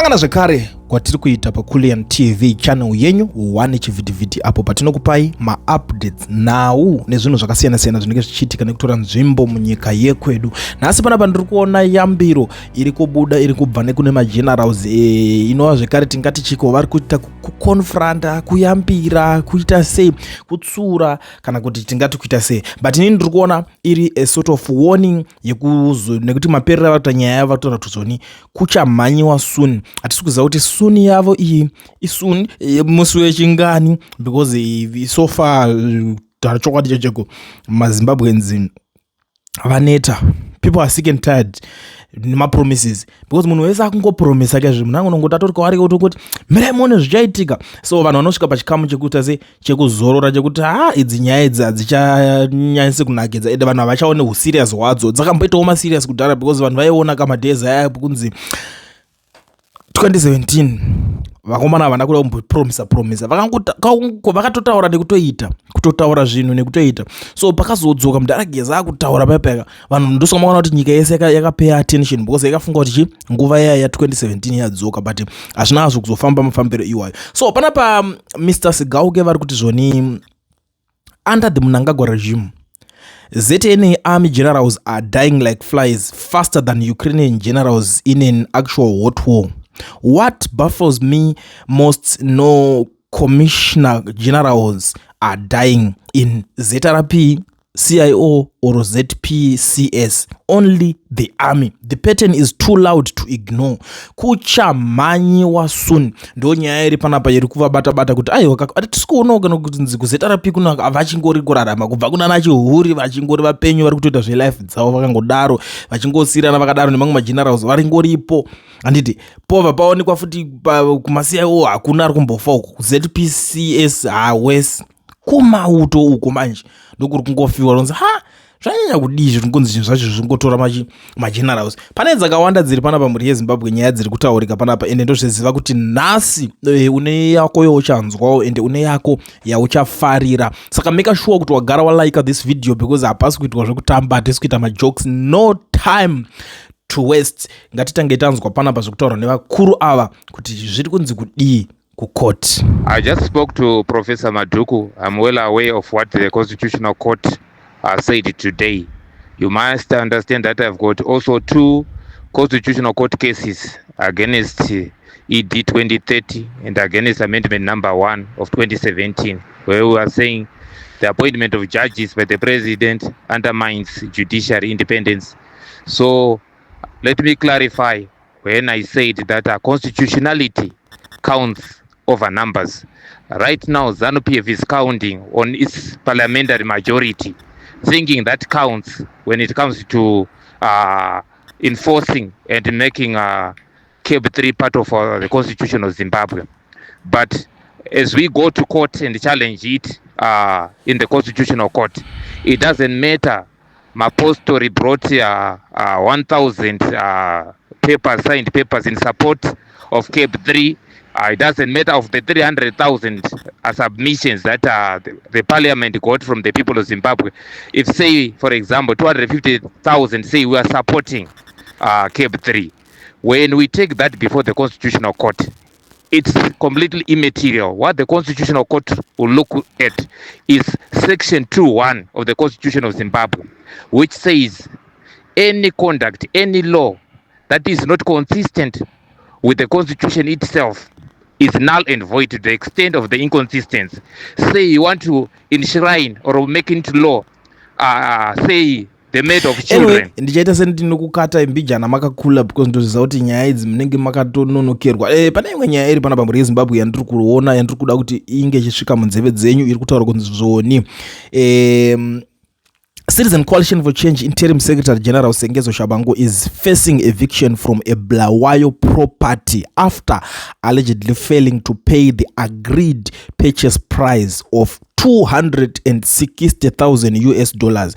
Tasangana zvekare kwatiri kuita paKulian TV channel yenyu one chivhiti apo patinokupai ma-updates nhau nezvinhu zvakasiyana-siyana zvinenge zvichiitika nekutora nzvimbo munyika yekwedu. Nhasi panapa ndiri kuona yambiro iri kubuda iri kubva nekune magenerals inova zvekare tingati chiko vari kuita kukonfranta, kuyambira, kuita sei, kutsura kana kuti tingati kuita sei. But inini ndiri kuona iri a sort of warning nekuti maperero avata nyaya yavo vatora tuzoni kuchamhanyiwa soon. Hatisi kuziva kuti soon yavo iyi isoon musi wechingani because so far chokwadi cheko maZimbabweans vaneta. People are sick and tired nemapromises because munhu wese akungopromisa kezve munhu anongoti atori kwaari kuti mune zvichaitika. So vanhu vanosvika pachikamu chekuita se chekuzorora chekuti idzi nyaya idzi hadzichanyanyisi kunakidza ende vanhu havachaone userious hwadzo. Dzakamboitawo maserious kudhara because vanhu vaiona kamadhezi aya kunzi 2017 vakomana havana kuda kumbopromisa vakatotaura nekutoita kutotaura zvinhu nekutoita. So pakazodzoka munhu arageza akutaura payapaya vanhu ndosvika makaona kuti nyika yese yakapay attention because yakafunga kuti nguva ya 2017 yadzoka but hazvina hazvo kuzofamba mafambiro iwayo. So panapa Mr. Sigauke vari kuti zvoni under the Mnangagwa regime ZNA army generals are dying like flies faster than Ukrainian generals in an actual hot war. What baffles me most, no commissioner generals are dying in ZRP, CIO or ZPCS, only the army. The pattern is too loud to ignore. Kuchamhanyiwa soon. Ndo nyaya iri panapa iri kuvabata kuti aiwa tisikuona kana kuti kuZRP kuna vachingori kurarama kubva kuna nachihuri vachingori vapenyu vari kutoita zvelife dzavo vakangodaro vachingosirana vakadaro nemamwe magenerals varingoripo. Anditi pova paonekwa futi kuma-CIO hakuna ari kumbofa uko ZPCS hawesi kumauto uko manje ndokuri kungofiwa ronzi zvanyanya kudii zvingonzi zvinhu zvacho zvingotora magenerals. Pane dzakawanda dziri panapa mhuri yeZimbabwe nyaya dziri kutaurika panapa ende ndozviziva kuti nhasi une yako yauchanzwawo ende une yako yauchafarira. Saka make sure kuti wagara walike this video because hapasi kuitwa zvekutamba, hatisi kuita majokes, no time to waste. Ngatitange tanzwa panapa zvekutaura nevakuru ava kuti zviri kunzi kudii kucourt. I just spoke to Professor Maduku. I'm well aware of what the Constitutional Court said today. You must understand that I've got also two Constitutional Court cases against ED 2030 and against Amendment number 1 of 2017, where we are saying the appointment of judges by the President undermines judiciary independence. So let me clarify when I said that constitutionality counts over numbers. Right now, ZANU-PF is counting on its parliamentary majority, thinking that counts when it comes to enforcing and making CAB 3 part of the Constitution of Zimbabwe. But as we go to court and challenge it in the Constitutional Court, it doesn't matter. Mapostori brought 1,000 signed papers in support of CAB 3. It doesn't matter of the 300,000 submissions that the parliament got from the people of Zimbabwe. If, say, for example, 250,000 say we are supporting CAB 3, when we take that before the Constitutional Court, it's completely immaterial. What the Constitutional Court will look at is Section 2.1 of the Constitution of Zimbabwe, which says any conduct, any law that is not consistent with the Constitution itself is null and void to the extent of the inconsistency. Say you want to enshrine or make into law, say the maid of children. Anyway, ndichaita sendinokukata imbijana makakula because ndoziva kuti nyaya idzi munenge makatononokerwa. Pane imwe nyaya iri panapa mhuri yeZimbabwe yandiri kuona yandiri kuda kuti inge ichisvika munzeve dzenyu iri kutaura kunzi zvoni. Citizen Coalition for Change Interim Secretary General Sengezo Shabango is facing eviction from a Bulawayo property after allegedly failing to pay the agreed purchase price of $260,000.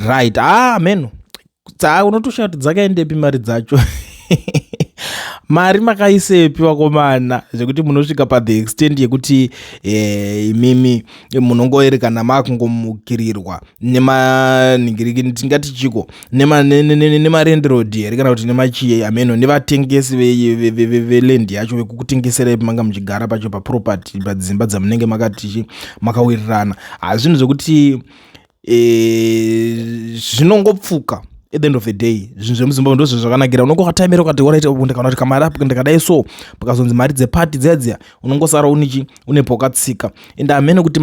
Right. Man. Unotosha kuti dzakaendepi mari dzacho. mari makaisepi vakomana zvekuti munosvika pathe extent yekuti imimi munongoerekana makungomukirirwa nemanhingiriki tingati chiko nemarenderoad here kana kuti nemachiye ameno nevatengesi velendi yacho vekukutengeserai manga muchigara pacho paproperty padzimba dzamunenge makati makawirirana. Zvinhu zvekuti zvinongopfuka at the end of the day. Zvinhu zvemuzimbabwe ndozvo zvakanakira. Unongokataimira ukati oraita ndikana kuti kamari apo ndikadai so pakazonzi mari dzepati dzedzia unongosara une pokatsika. And amene kuti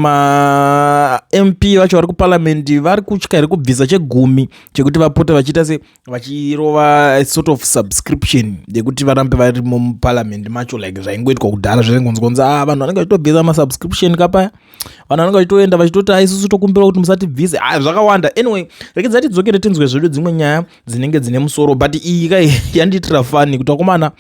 MP vacho vari kuparliament vari kutya iri kubvisa chegumi chekuti vapote vachiita se vachirova sort of subscription yekuti varambe vari muparliament macho like zvaingoitwa kudhara zvaingonzgonza vanhu vanenge vachitobvisa masubscription kapaya, vanhu vanenge vachitoenda vachitoti isusu tokumbira kuti musatibvise. Zvakawanda. Anyway, rekedza tidzokere tinzwe zvedu dzimwe nyaya dzinenge dzine musoro, but iyi kai yandiitira fani kuti vakomana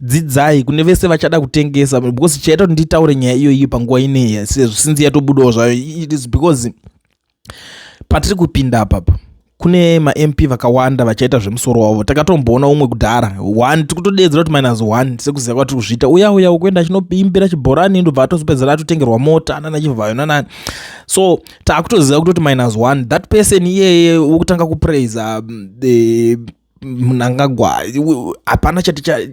dzidzai kune vese vachada kutengesa, because chaita kuti nditaure nyaya iyoyi panguva ineyi sinzi yatobudawo zvayo. It is because patiri kupinda apapa kune ma-MP vakawanda vachaita zvemusoro wavo. Takatomboona umwe kudhara 1 tikutodedzera kuti -1 sekuziva kwati kuzvita uya ukuenda chinoimbira chibhorani ndobva atozopedzera atotengerwa mota nana chivhayo nanani. So takutoziva kuti -1 that person iyeye wokutanga kupraise Mnangagwa hapana chati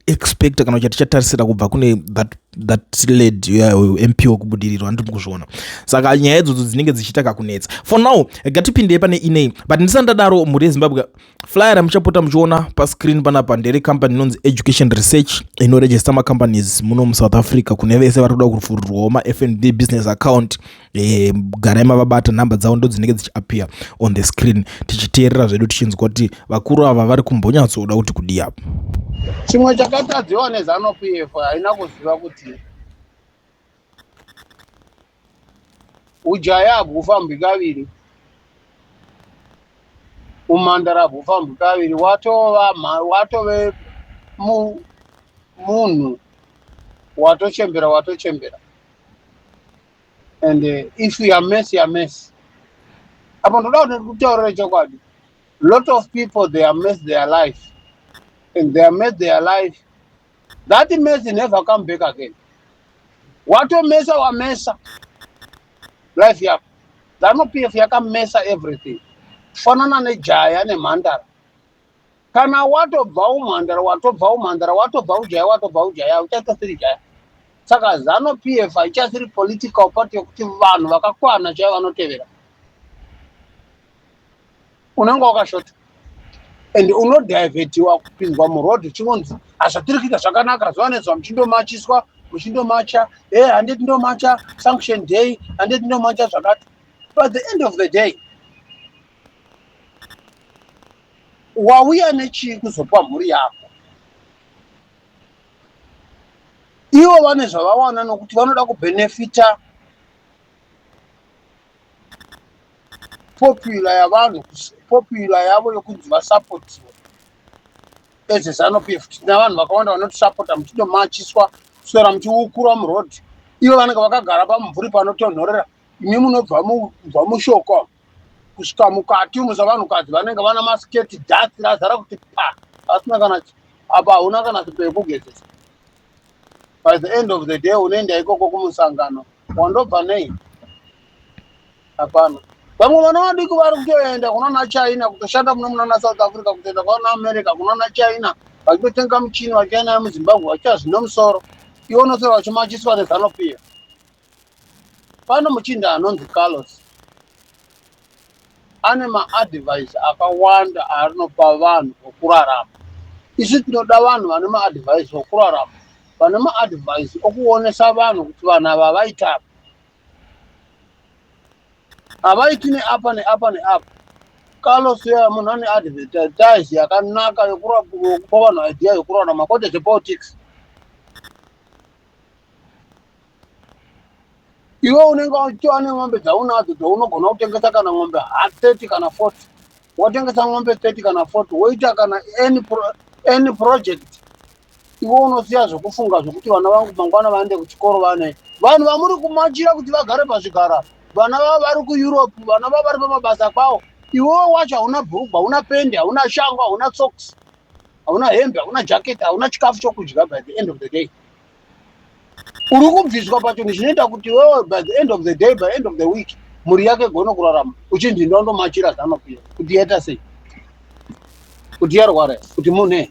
expect kana chati chatarisira kubva kune that led MP wokubudirirwa ndimukuzviona. Saka nyaya idzodzo dzinenge dzichiita kakunetsa. For now ngatipindei pane inei, but ndisandadaro mhuri yeZimbabwe flyer muchapota muchiona pascreen panapa ndere company inonzi Education Research inoregister macompanies muno muSouth Africa kune vese vari kuda kuvhurwawo maFNB business account. Garai mavabata nhamba dzavo ndo dzinenge dzichiappear on the screen tichiteerera zvedu tichinzwa kuti vakuru ava vari kumbonyatsoda kuti kudii apo. Chimwe chakatadziwa neZANU-PF haina kuziva kuti ujaya habufambi kaviri, umhandara habufambi kaviri. Watove munhu watochembera. And if you are mess, you are mess. Apo ndoda kutaurira chokwadi. Lot of people, they are mess their life. And they have made their life. That mess never come back again. What a mess or mess life yako. ZANU-PF yakamesa everything. Fanana nejaya nemhandara. Kana watobva umhandara, watobva ujaya, uchatosiri jaya. Saka ZANU-PF haichasiri political party yokuti vanhu vakakwana chaivo vanotevera. Unenge wakashota. And unodivetiwa kupinzwa murodhi chinonzi hazvatiri kuita zvakanaka zuva nezuva muchindomacha handeti ndomacha sanction day, handeti ndomacha zvakati. But the end of the day wauya nechii kuzopa mhuri yako? Ivo vane zvavawana nokuti vanoda kubenefita popular yavo yokunzi vasapotiwa eze ZANU-PF. Tina vanhu vakawanda vanotisapota muchindomachiswa kuswera muchiukura murodhi. Ivo vanenge vakagara pamumvuri panotonhorera. Imi munobva mushoko kusvika mukati musavanhukadzi vanenge vana masiketi dhati razara kuti pa asina kana apa hauna kana pekugezesa. By the end of the day unoenda ikoko kumusangano wandobva nei? Hapana. Vamwe vana vadiki vari kutoenda kunana China kutoshanda munana South Africa, kutoenda kuna America kunana China vachitotenga muchini vachienda nayo muZimbabwe vachazvino musoro. Ivo unosora vachimachiswa neZANU-PF. Pane muchinda anonzi Carlos ane maadvice akawanda arinopa vanhu vokurarama. Isu tinoda vanhu vane maadvice vokurarama, vane maadvice okuonesa vanhu kuti vanhu ava vaita havaiti neapa neapa neapa. Carlos munhu ane advertise yakanaka yokupa vanhu idea yokurarama kwete zvepolitics. Iwe unenge uchiva nemombe dzaunadzo dzaunogona kutengesa kana ng'ombe 30 kana 40. Watengesa ng'ombe 30 kana 40 woita kana any project. Iwe unosiya zvokufunga zvokuti vana vangu mangwana vaende kuchikoro vane. Vanhu vamuri kumachira kuti vagare pazvigara. Vana vavo vari kuEurope, vana vavo vari pamabasa kwavo. Iwewe wacho hauna bhurugwa, hauna pendi, hauna shangu, hauna socks. hauna hembe, hauna jacket, hauna chikafu chokudya by the end of the day. Uri kubviswa pachinhu chinoita kuti wewe by the end of the day, by end of the week, mhuri yake igone kurarama. Uchinzi ndonomachira zano pia kuti yaita sei, kuti yarwara, kuti mune